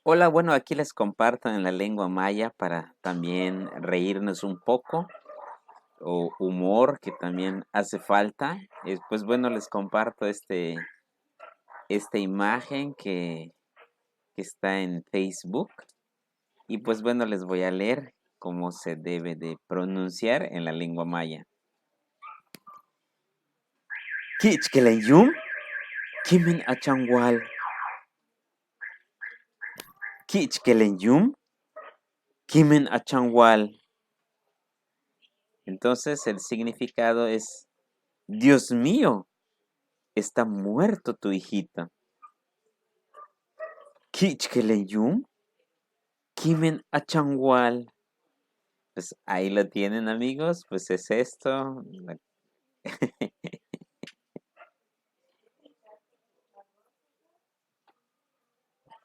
Hola, bueno, aquí les comparto en la lengua maya para también reírnos un poco, o humor que también hace falta. Pues bueno, les comparto esta imagen que está en Facebook y pues bueno, les voy a leer cómo se debe de pronunciar en la lengua maya. Kichkeleyum, kimin achangwal. Kichkeleyum, kimin achangwal. Entonces el significado es, Dios mío, está muerto tu hijito. Kichkeleyum, Kimen Achangual. Pues ahí lo tienen, amigos. Pues es esto.